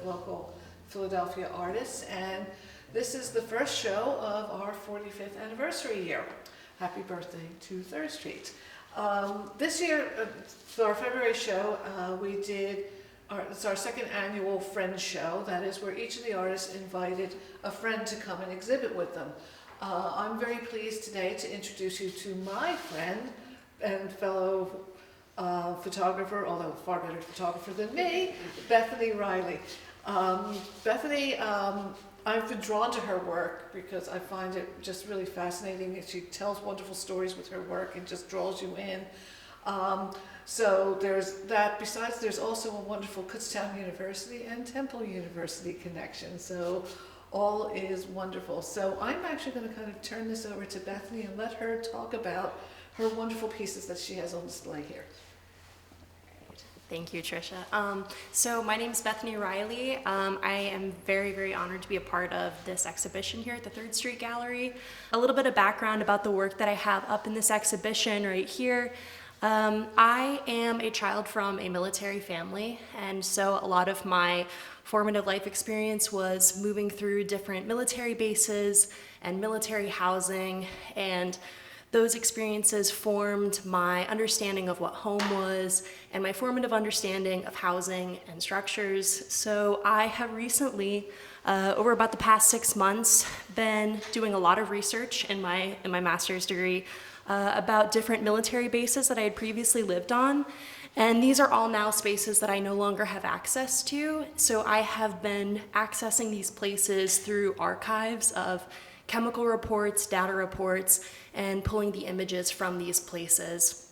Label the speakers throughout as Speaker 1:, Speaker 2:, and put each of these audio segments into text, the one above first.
Speaker 1: of local Philadelphia artists, and this is the first show of our 45th anniversary year. Happy birthday to Third Street. This year, for our February show, it's our second annual Friends Show. That is where each of the artists invited a friend to come and exhibit with them. I'm very pleased today to introduce you to my friend and fellow photographer, although far better photographer than me, Bethany Riley. Bethany, I've been drawn to her work because I find it just really fascinating. She tells wonderful stories with her work and just draws you in. So there's that. Besides, there's also a wonderful Kutztown University and Temple University connection. So all is wonderful. So I'm actually going to kind of turn this over to Bethany and let her talk about her wonderful pieces that she has on display here.
Speaker 2: Thank you, Tricia. So my name is Bethany Riley. I am very, very honored to be a part of this exhibition here at the Third Street Gallery. A little bit of background about the work that I have up in this exhibition right here. I am a child from a military family, and so a lot of my formative life experience was moving through different military bases and military housing, and those experiences formed my understanding of what home was and my formative understanding of housing and structures. So I have recently, over about the past 6 months, been doing a lot of research in my master's degree about different military bases that I had previously lived on. And these are all now spaces that I no longer have access to. So I have been accessing these places through archives of chemical reports, data reports, and pulling the images from these places.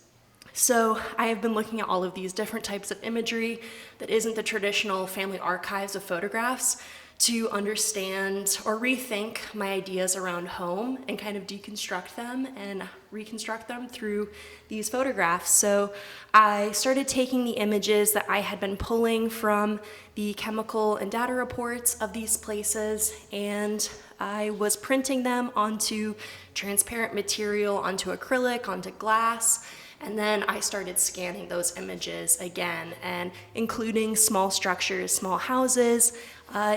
Speaker 2: So I have been looking at all of these different types of imagery that isn't the traditional family archives of photographs to understand or rethink my ideas around home and kind of deconstruct them and reconstruct them through these photographs. So I started taking the images that I had been pulling from the chemical and data reports of these places, and I was printing them onto transparent material, onto acrylic, onto glass, and then I started scanning those images again and including small structures, small houses,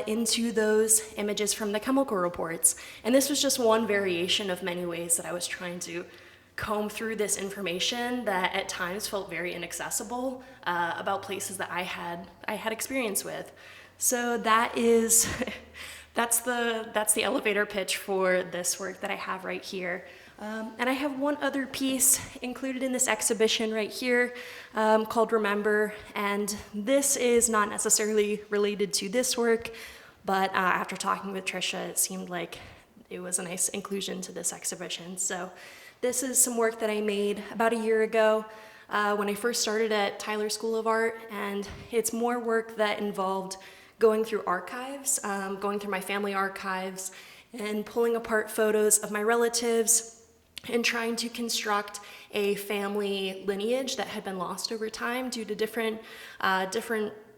Speaker 2: into those images from the chemical reports. And this was just one variation of many ways that I was trying to comb through this information that at times felt very inaccessible about places that I had experience with. So that is that's the elevator pitch for this work that I have right here. And I have one other piece included in this exhibition right here called Remember, and this is not necessarily related to this work, but after talking with Tricia, it seemed like it was a nice inclusion to this exhibition. So this is some work that I made about a year ago when I first started at Tyler School of Art, and it's more work that involved going through archives, going through my family archives, and pulling apart photos of my relatives and trying to construct a family lineage that had been lost over time due to different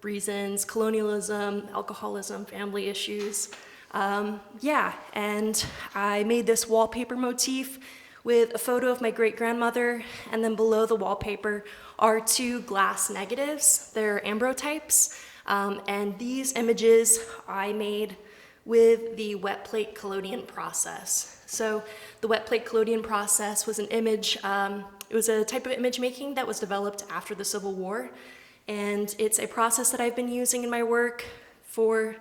Speaker 2: reasons, colonialism, alcoholism, family issues. And I made this wallpaper motif with a photo of my great-grandmother, and then below the wallpaper are 2 glass negatives. They're ambrotypes, and these images I made with the wet plate collodion process. So the wet plate collodion process was an image, it was a type of image making that was developed after the Civil War. And it's a process that I've been using in my work for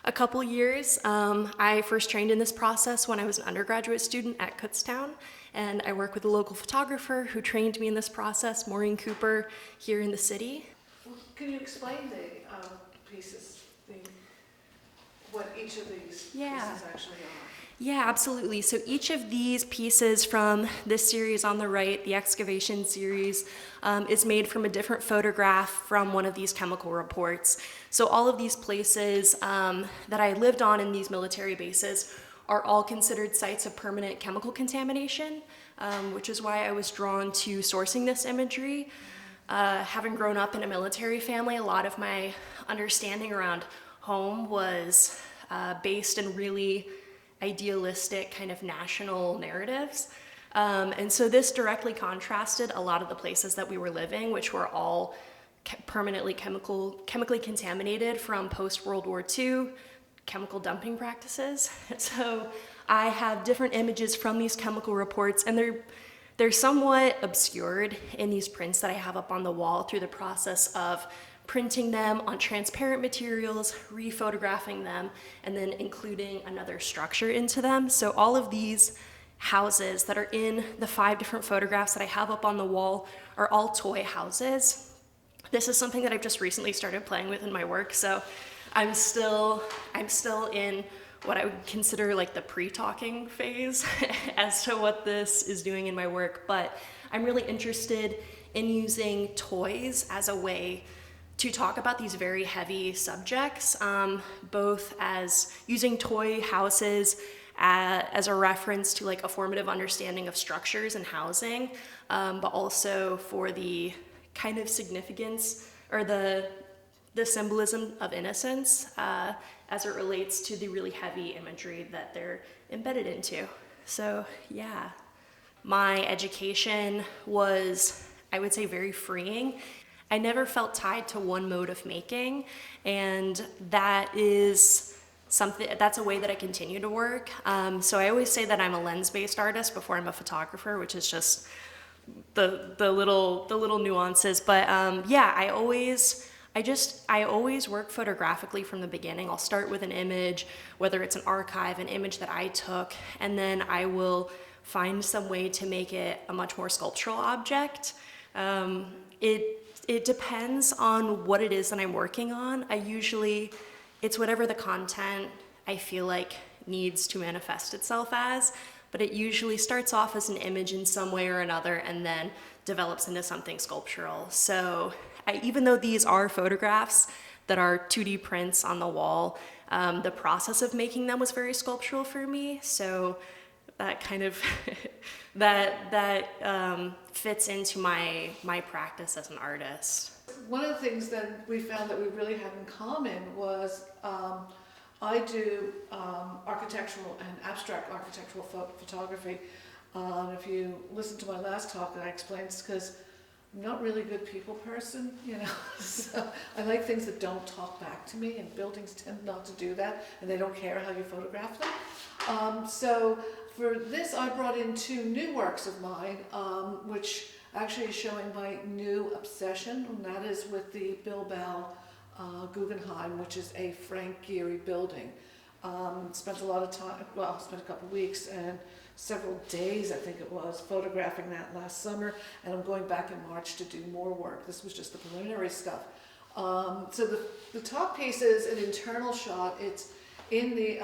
Speaker 2: a couple years. I first trained in this process when I was an undergraduate student at Kutztown, and I work with a local photographer who trained me in this process, Maureen Cooper, here in the city.
Speaker 1: Well, can you explain the pieces, what each of these pieces actually are?
Speaker 2: Yeah, absolutely. So each of these pieces from this series on the right, the excavation series, is made from a different photograph from one of these chemical reports. So all of these places that I lived on in these military bases are all considered sites of permanent chemical contamination, which is why I was drawn to sourcing this imagery. Having grown up in a military family, a lot of my understanding around home was based in really idealistic kind of national narratives. And so this directly contrasted a lot of the places that we were living, which were all permanently chemically contaminated from post-World War II chemical dumping practices. So I have different images from these chemical reports, and they're somewhat obscured in these prints that I have up on the wall through the process of printing them on transparent materials, rephotographing them, and then including another structure into them. So all of these houses that are in the 5 different photographs that I have up on the wall are all toy houses. This is something that I've just recently started playing with in my work, so I'm still in what I would consider like the pre-talking phase as to what this is doing in my work, but I'm really interested in using toys as a way to talk about these very heavy subjects, both as using toy houses as a reference to like a formative understanding of structures and housing, but also for the kind of significance or the symbolism of innocence as it relates to the really heavy imagery that they're embedded into. So yeah, my education was, I would say, very freeing. I never felt tied to one mode of making, and that's a way that I continue to work. So I always say that I'm a lens-based artist before I'm a photographer, which is just the little nuances. But yeah, I always work photographically from the beginning. I'll start with an image, whether it's an archive, an image that I took, and then I will find some way to make it a much more sculptural object. It depends on what it is that I'm working on. It's whatever the content I feel like needs to manifest itself as, but it usually starts off as an image in some way or another and then develops into something sculptural. So even though these are photographs that are 2D prints on the wall, the process of making them was very sculptural for me. So that kind of that fits into my practice as an artist.
Speaker 1: One of the things that we found that we really had in common was I do architectural and abstract architectural photography. If you listen to my last talk, I explained it's because I'm not really a good people person, so I like things that don't talk back to me, and buildings tend not to do that, and they don't care how you photograph them. So for this, I brought in 2 new works of mine, which actually is showing my new obsession, and that is with the Bilbao Guggenheim, which is a Frank Gehry building. Spent a lot of time, spent a couple of weeks and several days, I think it was, photographing that last summer, and I'm going back in March to do more work. This was just the preliminary stuff. So the top piece is an internal shot. It's in the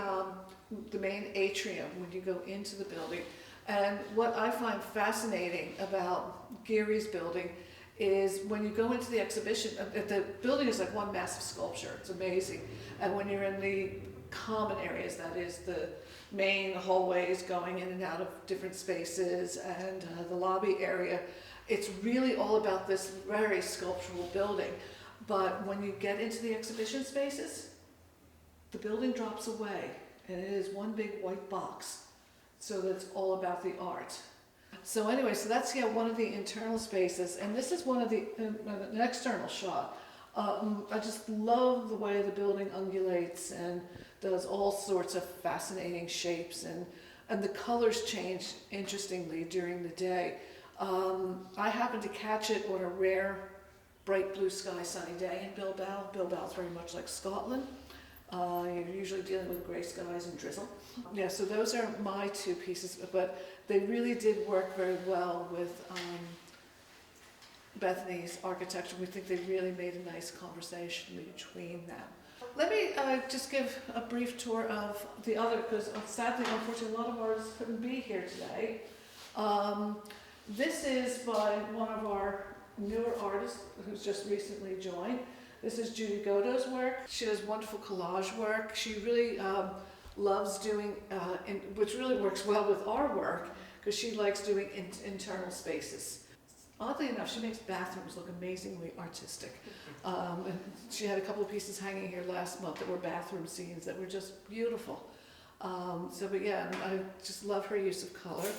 Speaker 1: main atrium when you go into the building. And what I find fascinating about Gehry's building is when you go into the exhibition, the building is like one massive sculpture. It's amazing. And when you're in the common areas, that is the main hallways going in and out of different spaces and the lobby area, it's really all about this very sculptural building. But when you get into the exhibition spaces, the building drops away and it is one big white box. So that's all about the art. So anyway, so that's one of the internal spaces, and this is one of an external shot. I just love the way the building undulates and does all sorts of fascinating shapes, and the colors change interestingly during the day. I happened to catch it on a rare bright blue sky sunny day in Bilbao. Bilbao is very much like Scotland. You're usually dealing with gray skies and drizzle. Yeah, so those are my 2 pieces, but they really did work very well with Bethany's architecture. We think they really made a nice conversation between them. Let me just give a brief tour of the other, because sadly, unfortunately, a lot of artists couldn't be here today. This is by one of our newer artists who's just recently joined. This is Judy Godot's work. She does wonderful collage work. She really loves doing, which really works well with our work, because she likes doing internal spaces. Oddly enough, she makes bathrooms look amazingly artistic. And she had a couple of pieces hanging here last month that were bathroom scenes that were just beautiful. But yeah, I just love her use of color.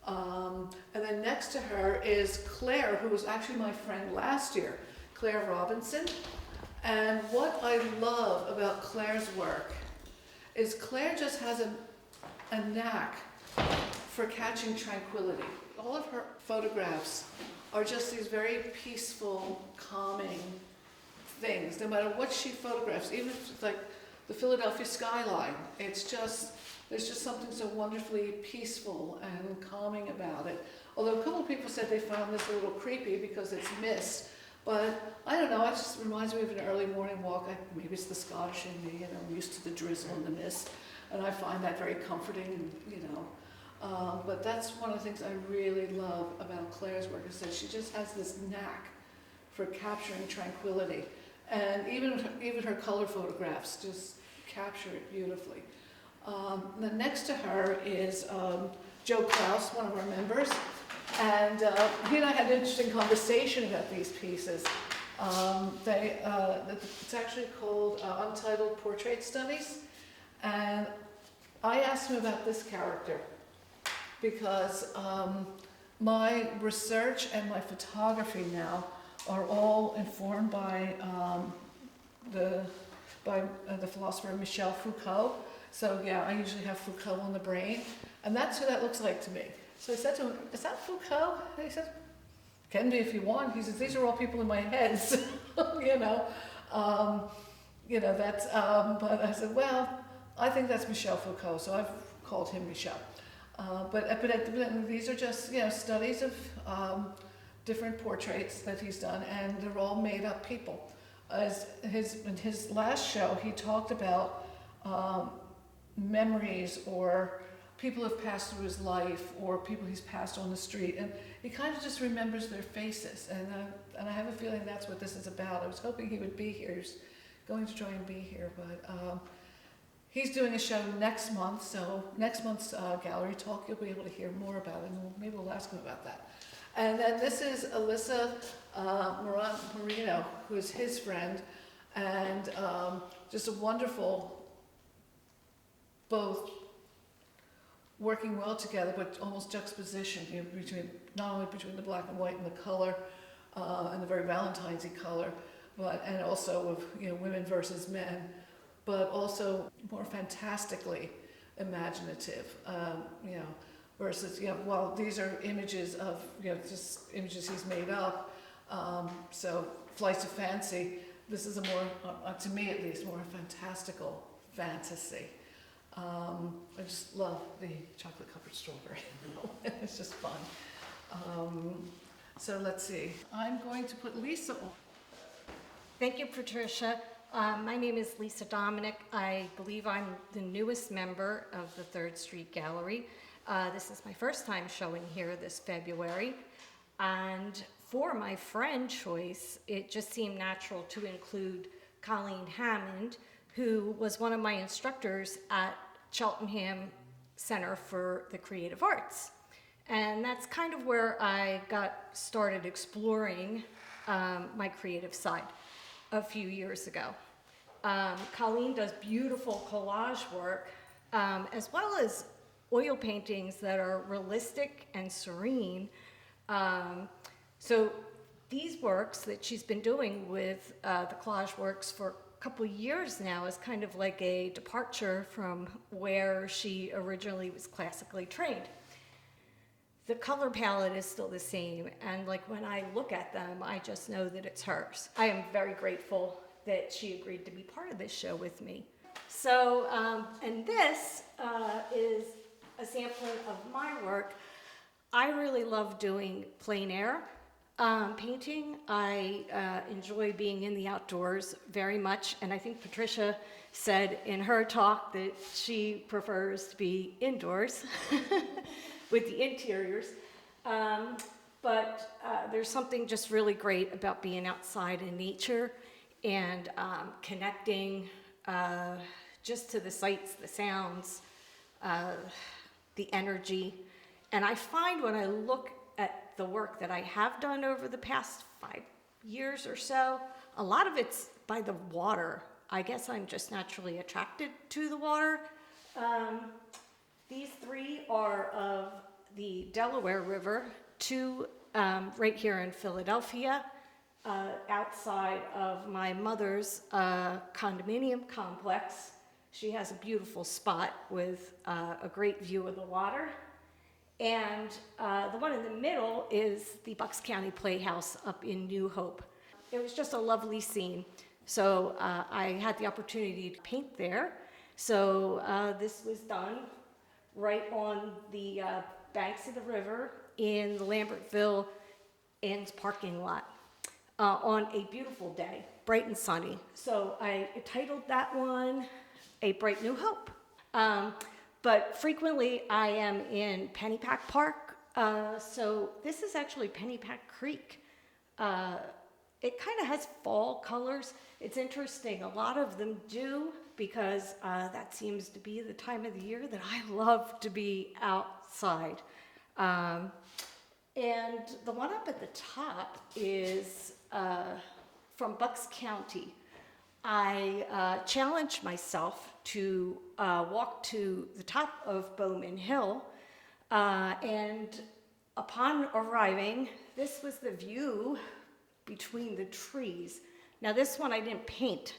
Speaker 1: And then next to her is Claire, who was actually my friend last year. Claire Robinson. And what I love about Claire's work is Claire just has a knack for catching tranquility. All of her photographs are just these very peaceful, calming things, no matter what she photographs, even if it's like the Philadelphia skyline. It's just, there's just something so wonderfully peaceful and calming about it. Although a couple of people said they found this a little creepy because it's mist, but I don't know, it just reminds me of an early morning walk. Maybe it's the Scottish in me, and I'm used to the drizzle and the mist, and I find that very comforting, and, you know. But that's one of the things I really love about Claire's work, is that she just has this knack for capturing tranquility. And even her color photographs just capture it beautifully. Then next to her is Joe Klaus, one of our members. And he and I had an interesting conversation about these pieces. It's actually called Untitled Portrait Studies. And I asked him about this character because my research and my photography now are all informed by the philosopher Michel Foucault. So yeah, I usually have Foucault on the brain, and that's who that looks like to me. So I said to him, "Is that Foucault?" And he said, "Can be if you want." He says, "These are all people in my head." So, that's. But I said, "Well, I think that's Michel Foucault," so I've called him Michel. But these are just studies of different portraits that he's done, and they're all made up people. In his last show, he talked about memories or people who've passed through his life or people he's passed on the street, and he kind of just remembers their faces, and I have a feeling that's what this is about. I was hoping he would be here. He's going to try and be here, but he's doing a show next month, so next month's gallery talk, you'll be able to hear more about it, and maybe we'll ask him about that. And then this is Alyssa Marino, who is his friend, and just a wonderful, both working well together, but almost juxtaposition, not only between the black and white and the color, and the very Valentine's-y color, and also of women versus men, but also more fantastically imaginative, versus, well, these are images of, just images he's made up. So Flights of Fancy, this is a more, to me at least, more fantastical fantasy. I just love the chocolate covered strawberry. It's just fun. So let's see. I'm going to put Lisa on.
Speaker 3: Thank you, Patricia. My name is Lisa Dominic. I believe I'm the newest member of the Third Street Gallery. This is my first time showing here this February. And for my friend choice, it just seemed natural to include Colleen Hammond, who was one of my instructors at Cheltenham Center for the Creative Arts. And that's kind of where I got started exploring my creative side a few years ago. Colleen does beautiful collage work, as well as oil paintings that are realistic and serene. So these works that she's been doing with the collage works for a couple of years now is kind of like a departure from where she originally was classically trained. The color palette is still the same, and like when I look at them, I just know that it's hers. I am very grateful that she agreed to be part of this show with me. So, and this is a sampling of my work. I really love doing plein air painting. I enjoy being in the outdoors very much, and I think Patricia said in her talk that she prefers to be indoors with the interiors. But there's something just really great about being outside in nature and connecting just to the sights, the sounds, the energy. And I find when I look at the work that I have done over the past 5 years or so, a lot of it's by the water. I guess I'm just naturally attracted to the water. These three are of the Delaware River, two right here in Philadelphia, outside of my mother's condominium complex. She has a beautiful spot with a great view of the water. And the one in the middle is the Bucks County Playhouse up in New Hope. It was just a lovely scene. So I had the opportunity to paint there. So this was done right on the banks of the river in the Lambertville Inn's parking lot on a beautiful day, bright and sunny. So I titled that one A Bright New Hope. But frequently I am in Pennypack Park. So this is actually Pennypack Creek. It kind of has fall colors. It's interesting, a lot of them do, because that seems to be the time of the year that I love to be outside. And the one up at the top is from Bucks County. I challenged myself to walk to the top of Bowman Hill, and upon arriving, this was the view between the trees. Now this one I didn't paint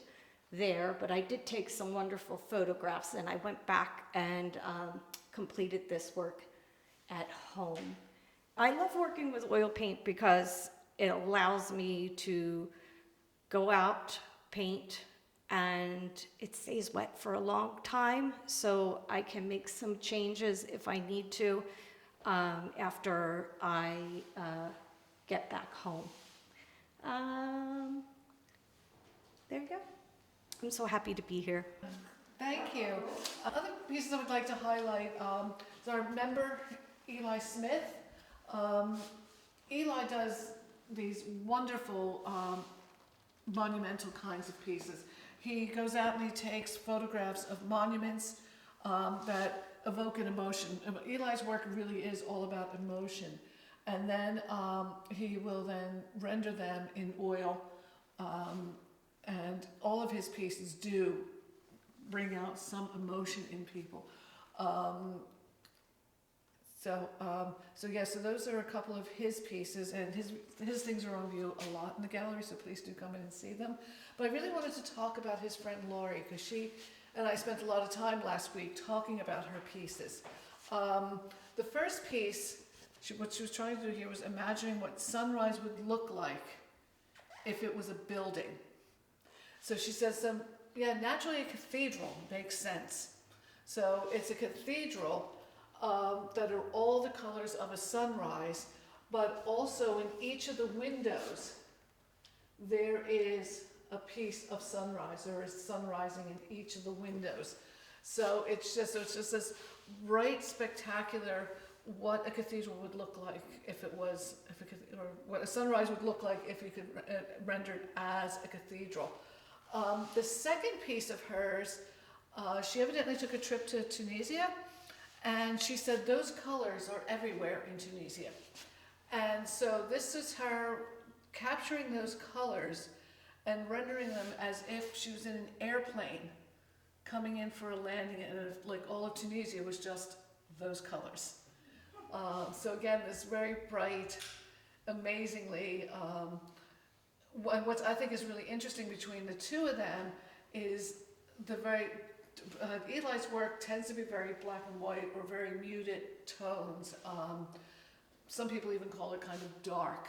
Speaker 3: there, but I did take some wonderful photographs, and I went back and completed this work at home. I love working with oil paint because it allows me to go out, paint, and it stays wet for a long time, so I can make some changes if I need to after I get back home. There you go. I'm so happy to be here.
Speaker 1: Thank you. Other pieces I would like to highlight is our member Eli Smith. Eli does these wonderful monumental kinds of pieces. He goes out and he takes photographs of monuments that evoke an emotion. Eli's work really is all about emotion. And then he will then render them in oil. And all of his pieces do bring out some emotion in people. So those are a couple of his pieces, and his things are on view a lot in the gallery, so please do come in and see them. But I really wanted to talk about his friend Laurie, because she and I spent a lot of time last week talking about her pieces. The first piece, what she was trying to do here was imagining what sunrise would look like if it was a building. So she says, naturally a cathedral makes sense. So it's a cathedral that are all the colors of a sunrise, but also in each of the windows there is a piece of sunrise. There is sun rising in each of the windows. So it's just this bright, spectacular, what a cathedral would look like if it was, or what a sunrise would look like if you could render it as a cathedral. The second piece of hers, she evidently took a trip to Tunisia, and she said those colors are everywhere in Tunisia. And so this is her capturing those colors and rendering them as if she was in an airplane coming in for a landing, and like all of Tunisia was just those colors. So again, this very bright, amazingly, what I think is really interesting between the two of them is the very, Eli's work tends to be very black and white or very muted tones. Some people even call it kind of dark.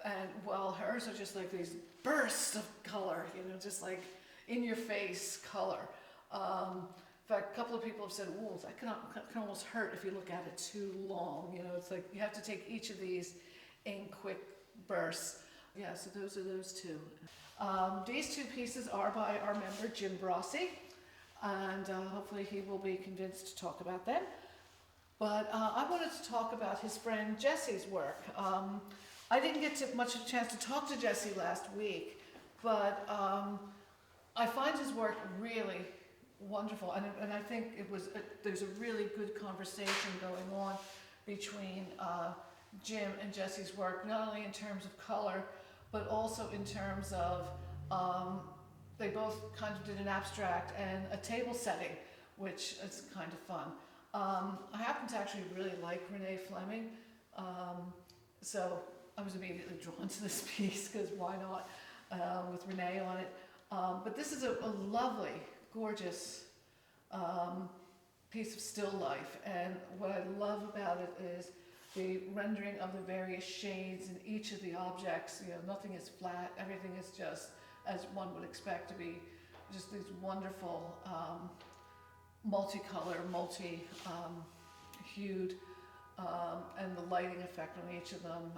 Speaker 1: And while hers are just like these bursts of color, just like in your face color. In fact, a couple of people have said, "Ooh, that can almost hurt if you look at it too long." It's like you have to take each of these in quick bursts. Yeah, so those are those two. These two pieces are by our member Jim Brossi, and hopefully he will be convinced to talk about them. But I wanted to talk about his friend Jesse's work. I didn't get much of a chance to talk to Jesse last week, but I find his work really wonderful, and I think there's a really good conversation going on between Jim and Jesse's work, not only in terms of color, but also in terms of they both kind of did an abstract and a table setting, which is kind of fun. I happen to actually really like Renee Fleming, so I was immediately drawn to this piece because why not, with Renee on it. But this is a lovely, gorgeous piece of still life, and what I love about it is the rendering of the various shades in each of the objects. You know, nothing is flat, everything is just as one would expect to be, just these wonderful multicolor, multi-hued, and the lighting effect on each of them,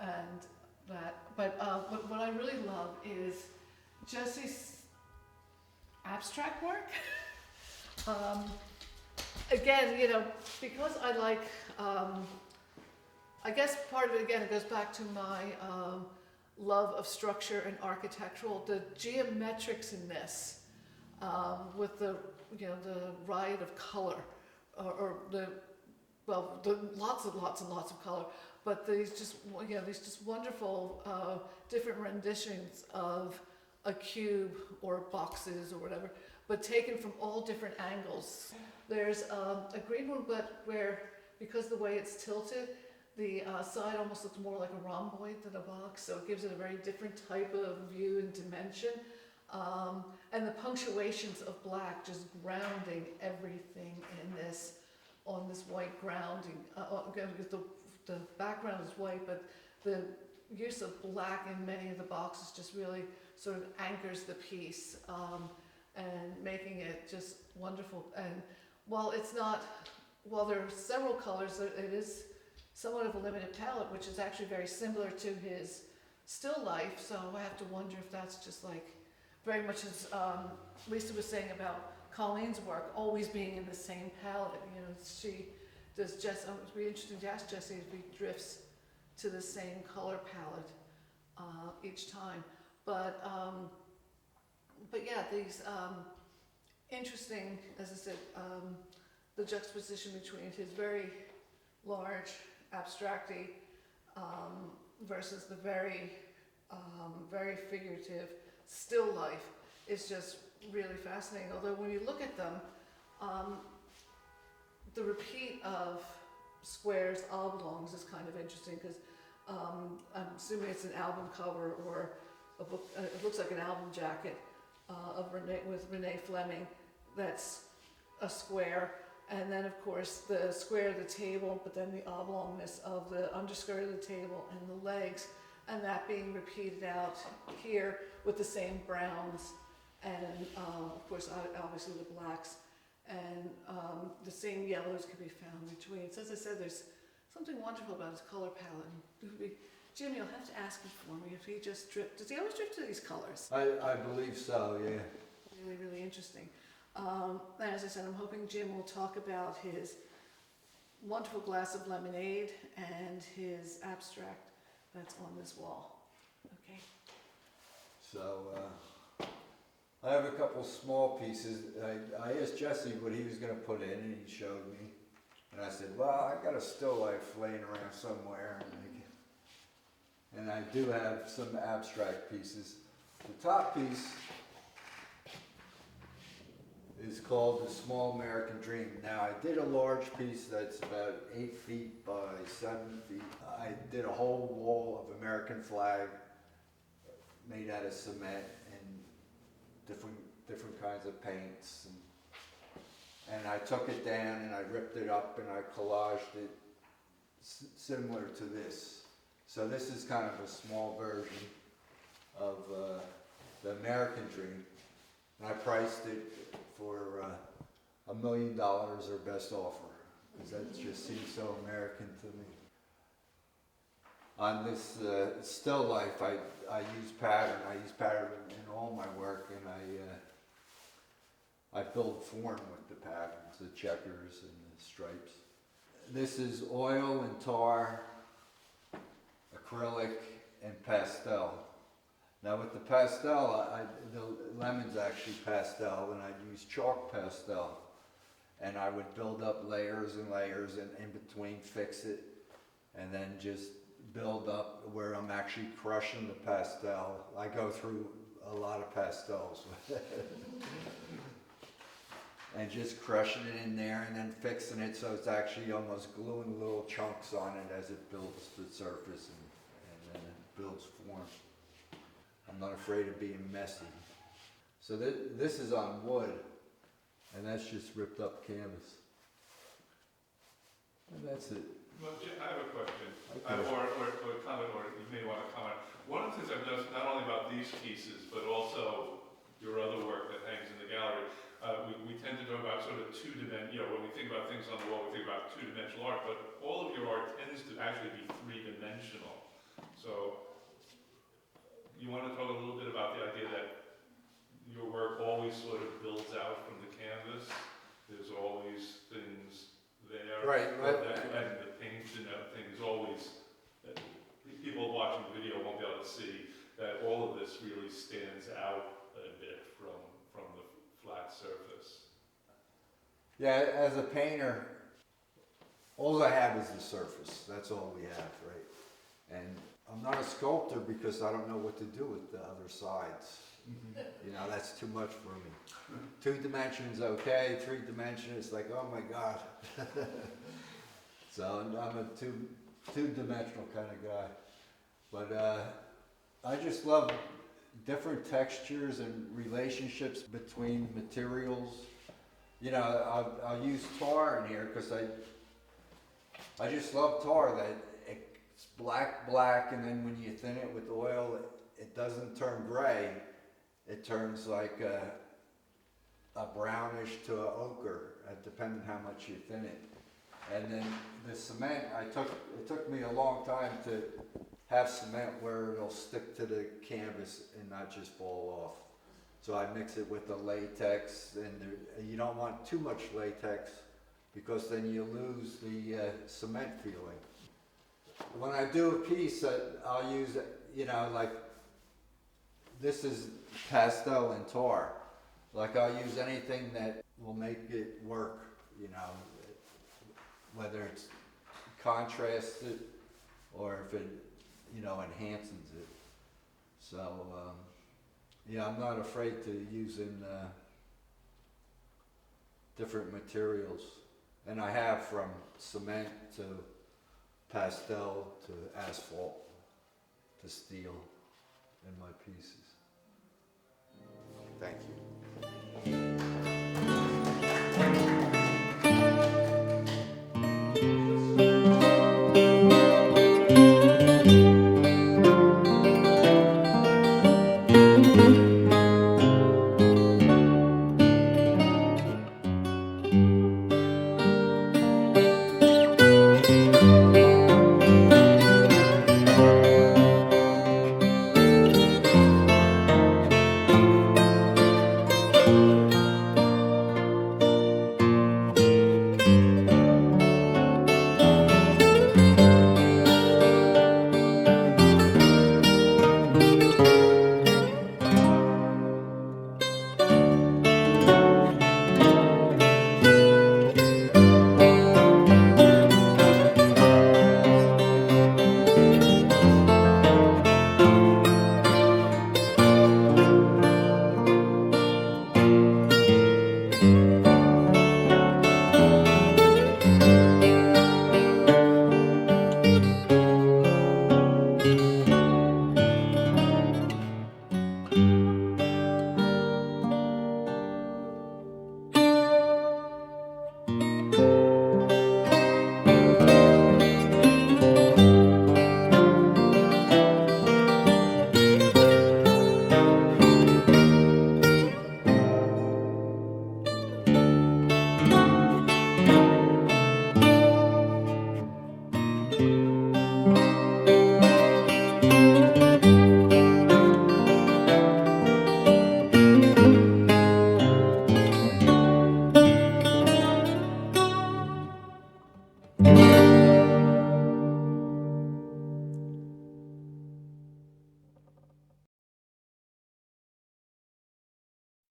Speaker 1: and that. But what I really love is Jesse's abstract work. Again, you know, because I like, I guess part of it, again, it goes back to my love of structure and architectural, the geometrics in this, with the, you know, the riot of color, or the, well, the lots and lots of color, but these just, you know, these just wonderful different renditions of a cube or boxes or whatever, but taken from all different angles. There's a green one, but where, because the way it's tilted, the side almost looks more like a rhomboid than a box, so it gives it a very different type of view and dimension. And the punctuations of black, just grounding everything in this, on this white grounding. Again, because the background is white, but the use of black in many of the boxes just really sort of anchors the piece, and making it just wonderful. And while it's not, while there are several colors, it is somewhat of a limited palette, which is actually very similar to his still life. So I have to wonder if that's just like very much as Lisa was saying about Colleen's work, always being in the same palette. You know, she does Jess. It would be interesting to ask Jesse if he drifts to the same color palette each time. But yeah, these interesting, as I said, the juxtaposition between his very large abstracty versus the very figurative still life is just really fascinating. Although when you look at them, the repeat of squares, oblongs is kind of interesting because I'm assuming it's an album cover or a book. It looks like an album jacket of with Renee Fleming. That's a square, and then of course the square of the table, but then the oblongness of the underskirt of the table and the legs, and that being repeated out here with the same browns and of course obviously the blacks, and the same yellows can be found between. So as I said, there's something wonderful about his color palette. Jim, you'll have to ask him for me if he just drift. Does he always drift to these colors?
Speaker 4: I believe so, yeah.
Speaker 1: Really, really interesting. And as I said, I'm hoping Jim will talk about his wonderful glass of lemonade and his abstract that's on this wall. Okay.
Speaker 4: So I have a couple small pieces. I asked Jesse what he was going to put in, and he showed me. And I said, well, I got a still life laying around somewhere. And I do have some abstract pieces. The top piece is called The Small American Dream. Now, I did a large piece that's about 8 feet by 7 feet. I did a whole wall of American flag made out of cement and different kinds of paints. And I took it down and I ripped it up and I collaged it similar to this. So this is kind of a small version of the American Dream. And I priced it for $1 million or best offer, because that just seems so American to me. On this still life, I use pattern. I use pattern in all my work, and I build form with the patterns, the checkers and the stripes. This is oil and tar, acrylic, and pastel. Now with the pastel, the lemon's actually pastel, and I'd use chalk pastel. And I would build up layers and layers, and in between fix it, and then just build up where I'm actually crushing the pastel. I go through a lot of pastels. and just crushing it in there and then fixing it so it's actually almost gluing little chunks on it as it builds the surface and then it builds form. I'm not afraid of being messy. So this is on wood, and that's just ripped up canvas. And that's it.
Speaker 5: Well, I have a question,
Speaker 4: Okay.
Speaker 5: or a comment, or you may want to comment. One of the things I've noticed, not only about these pieces, but also your other work that hangs in the gallery, we tend to talk about sort of when we think about things on the wall, we think about two-dimensional art, but all of your art tends to actually be three-dimensional. So, you want to talk a little bit about the idea that your work always sort of builds out from the canvas? There's always things there.
Speaker 4: Right.
Speaker 5: And the paint and everything is always, people watching the video won't be able to see that all of this really stands out a bit from the flat surface.
Speaker 4: Yeah, as a painter, all I have is the surface. That's all we have, right? And I'm not a sculptor because I don't know what to do with the other sides. You know, that's too much for me. 2 dimensions, okay. 3 dimensions, like, oh my God. So I'm a two-dimensional kind of guy. But I just love different textures and relationships between materials. You know, I'll use tar in here because I just love tar, that it's black, and then when you thin it with oil, it doesn't turn gray. It turns like a brownish to a ochre, depending how much you thin it. And then the cement, it took me a long time to have cement where it'll stick to the canvas and not just fall off. So I mix it with the latex, and you don't want too much latex because then you lose the cement feeling. When I do a piece, I'll use, you know, like this is pastel and tar. Like I'll use anything that will make it work, you know, whether it's contrasted or if it, you know, enhances it. So, yeah, I'm not afraid to use in different materials. And I have from cement to pastel to asphalt to steel in my pieces. Thank you.